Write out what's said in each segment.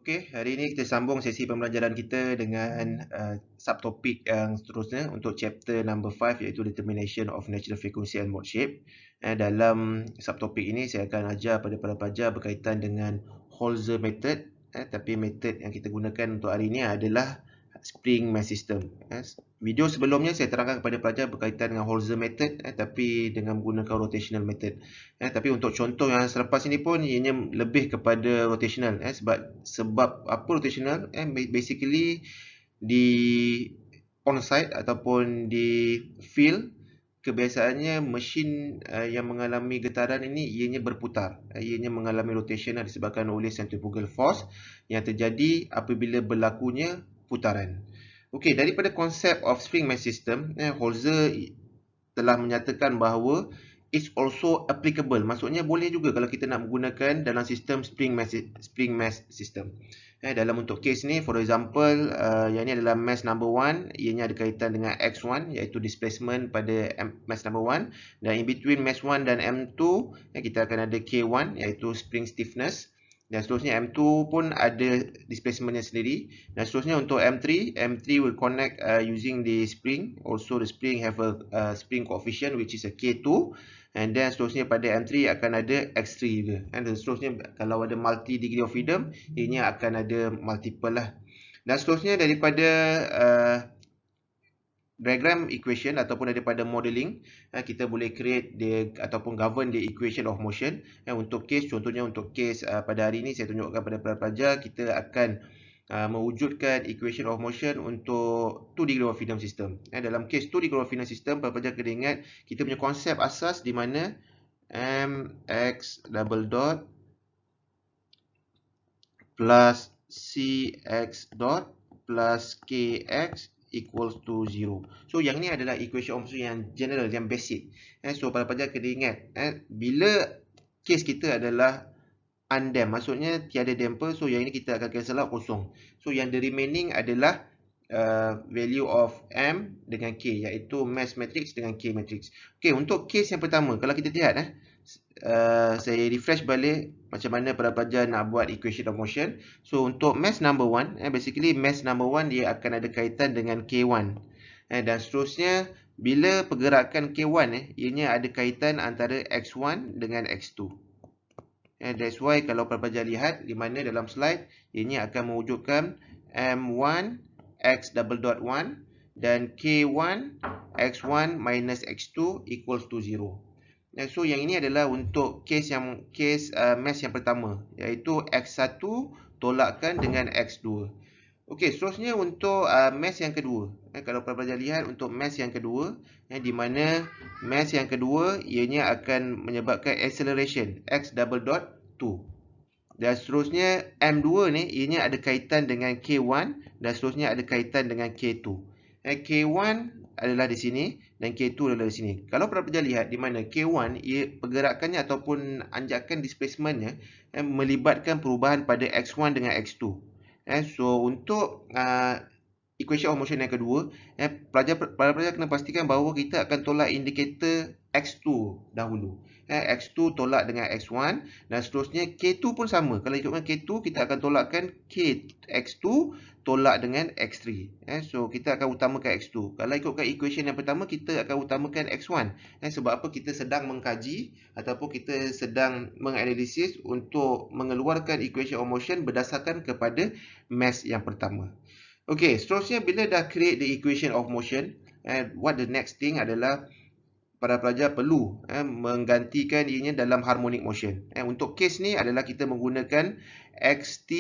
Okey, hari ini kita sambung sesi pembelajaran kita dengan subtopik yang seterusnya untuk chapter number 5 iaitu Determination of Natural Frequency and Mode Shape. Dalam subtopik ini saya akan ajar pada para pelajar berkaitan dengan Holzer method. Tapi metod yang kita gunakan untuk hari ini adalah spring mass system. Video sebelumnya saya terangkan kepada pelajar berkaitan dengan Holzer method tapi dengan menggunakan rotational method. Tapi untuk contoh yang selepas ini pun ianya lebih kepada rotational sebab apa rotational basically di on-site ataupun di field kebiasaannya mesin yang mengalami getaran ini ianya berputar. Ianya mengalami rotational disebabkan oleh centrifugal force yang terjadi apabila berlakunya putaran. Okey, daripada konsep of spring mass system, Holzer telah menyatakan bahawa it's also applicable. Maksudnya boleh juga kalau kita nak menggunakan dalam sistem spring mass system. Dalam untuk case ni, for example, yang ni adalah mass number 1, ianya ada kaitan dengan x1 iaitu displacement pada mass number 1, dan in between mass 1 dan m2 kita akan ada k1 iaitu spring stiffness, dan seterusnya M2 pun ada displacementnya sendiri, dan seterusnya untuk M3 will connect using the spring. Also the spring have a spring coefficient which is a K2, and then seterusnya pada M3 akan ada X3 juga, dan seterusnya kalau ada multi degree of freedom ini akan ada multiple lah. Dan seterusnya daripada diagram equation ataupun daripada modeling, kita boleh create ataupun govern the equation of motion. Untuk case, contohnya untuk case pada hari ini saya tunjukkan pada pelajar kita akan mewujudkan equation of motion untuk 2 degree of freedom system. Dalam case 2 degree of freedom system, pelajar kena ingat kita punya konsep asas di mana mx double dot plus cx dot plus kx equals to 0. So yang ni adalah equation of motion yang general, yang basic. So para pelajar kena ingat, bila case kita adalah undamp, maksudnya tiada damper, so yang ini kita akan cancel out kosong. So yang the remaining adalah value of M dengan K, iaitu mass matrix dengan K matrix. Okay, untuk case yang pertama, kalau kita lihat saya refresh balik macam mana para pelajar nak buat equation of motion. So untuk mass number 1, basically mass number 1 dia akan ada kaitan dengan K1. Dan seterusnya bila pergerakan K1 ianya ada kaitan antara X1 dengan X2. That's why kalau para pelajar lihat di mana dalam slide ianya akan mewujudkan M1 X double dot 1 dan K1 X1 minus X2 equals to 0. So yang ini adalah untuk case mass yang pertama, iaitu X1 tolakkan dengan X2. Okey, seterusnya untuk mass yang kedua. Kalau pelajar lihat untuk mass yang kedua, di mana mass yang kedua ianya akan menyebabkan acceleration X double dot 2. Dan seterusnya M2 ni ianya ada kaitan dengan K1 dan seterusnya ada kaitan dengan K2. K1 adalah di sini dan K2 adalah di sini. Kalau pelajar lihat di mana K1 pergerakannya ataupun anjakan displacementnya melibatkan perubahan pada X1 dengan X2. So untuk equation of motion yang kedua, para pelajar kena pastikan bahawa kita akan tolak indikator X2 dahulu. X2 tolak dengan X1 dan seterusnya K2 pun sama. Kalau ikutkan K2, kita akan tolakkan X2 tolak dengan X3. So kita akan utamakan X2. Kalau ikutkan equation yang pertama, kita akan utamakan X1. Sebab apa? Kita sedang mengkaji ataupun kita sedang menganalisis untuk mengeluarkan equation of motion berdasarkan kepada mass yang pertama. Okey, seterusnya bila dah create the equation of motion, what the next thing adalah para pelajar perlu menggantikan ianya dalam harmonic motion. Untuk case ni adalah kita menggunakan xt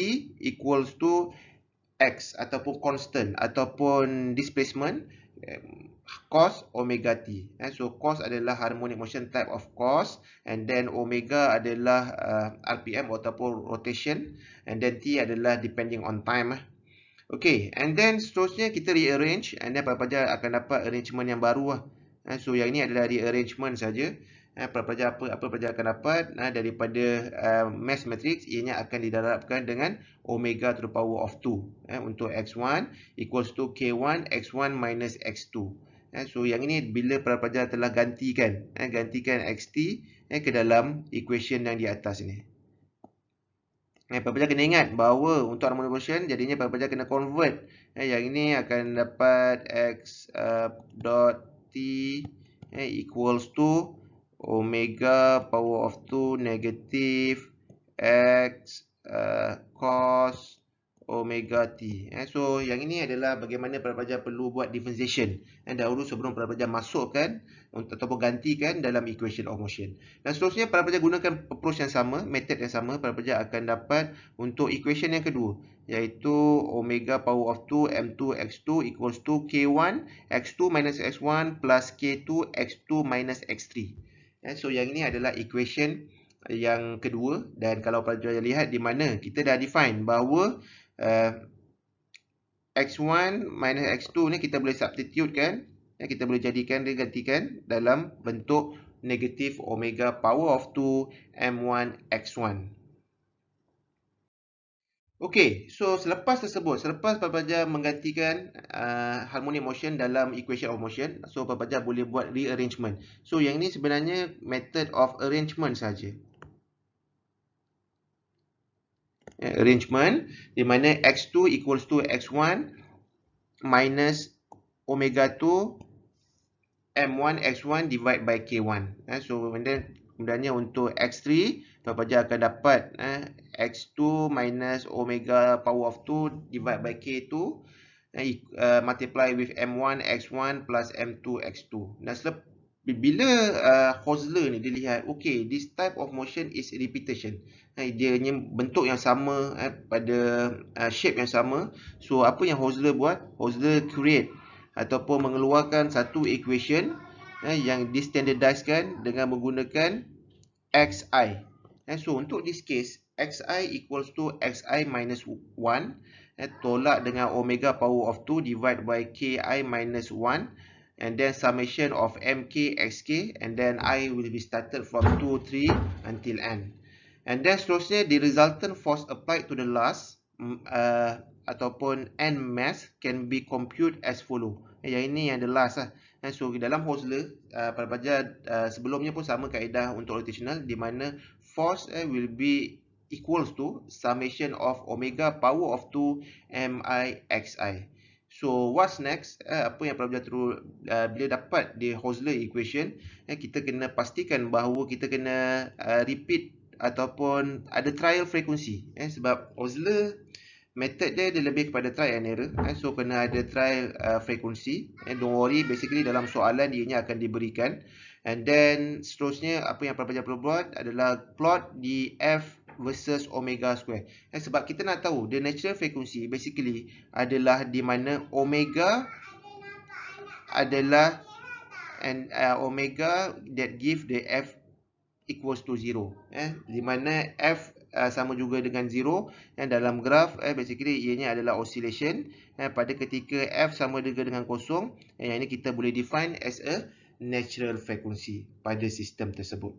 equals to x ataupun constant ataupun displacement cos omega t. So cos adalah harmonic motion type of cos, and then omega adalah RPM ataupun rotation, and then t adalah depending on time. Okay, and then seterusnya kita rearrange, and then para pelajar akan dapat arrangement yang baru . So yang ini adalah rearrangement saja. Apa pelajar akan dapat daripada mass matrix, ianya akan didarabkan dengan omega to the power of 2 untuk x1 equals to k1 x1 minus x2. So yang ini bila para pelajar telah gantikan xt ke dalam equation yang di atas ini. Pelajar kena ingat bahawa untuk harmonic motion jadinya pelajar kena convert. Yang ini akan dapat x dot t equals to omega power of 2 negative x cos omega t. So yang ini adalah bagaimana pelajar perlu buat differentiation dahulu sebelum pelajar masukkan ataupun gantikan dalam equation of motion. Dan seterusnya pelajar gunakan approach yang sama, method yang sama, pelajar akan dapat untuk equation yang kedua, iaitu omega power of 2 m2 x2 equals to k1 x2 minus x1 plus k2 x2 minus x3. So yang ini adalah equation yang kedua, dan kalau pelajar lihat di mana kita dah define bahawa x1 minus x2 ni kita boleh substitute kan, kita boleh jadikan dia gantikan dalam bentuk negatif omega power of 2 m1 x1. Okey, so selepas pelajar menggantikan harmonic motion dalam equation of motion, so pelajar boleh buat rearrangement. So yang ini sebenarnya method of arrangement saja. Arrangement di mana x2 equals to x1 minus omega 2 m1 x1 divide by k1. So kemudiannya untuk x3 pelajar akan dapat x2 minus omega power of 2 divide by k2 multiply with m1 x1 plus m2 x2. Dan bila Hosler ni dilihat, okay, this type of motion is repetition. Dia bentuk yang sama pada shape yang sama. So apa yang Hosler buat? Hosler create ataupun mengeluarkan satu equation yang distandardizekan dengan menggunakan xi. So untuk this case, xi equals to xi minus 1 tolak dengan omega power of 2 divide by ki minus 1, and then summation of mk xk, and then I will be started from 2, 3 until n. And then seterusnya, the resultant force applied to the last ataupun n mass can be computed as follow. Yang ini yang the last lah. So dalam Hosler, pada pelajar sebelumnya pun sama kaedah untuk rotational, di mana force will be equals to summation of omega power of 2 mi xi. So what's next? Apa yang pelajar bila dapat di Hosler equation, kita kena pastikan bahawa kita kena repeat ataupun ada trial frequency. Sebab Hosler method dia lebih kepada try and error. So kena ada trial frequency. Don't worry, basically dalam soalan ianya akan diberikan. And then seterusnya apa yang pelajar perlu buat adalah plot di f versus omega square. Sebab kita nak tahu the natural frequency basically adalah di mana omega adalah omega that give the f equals to 0. Di mana f sama juga dengan 0 dalam graf, basically ianya adalah oscillation pada ketika f sama juga dengan kosong. Yang ini kita boleh define as a natural frequency pada sistem tersebut.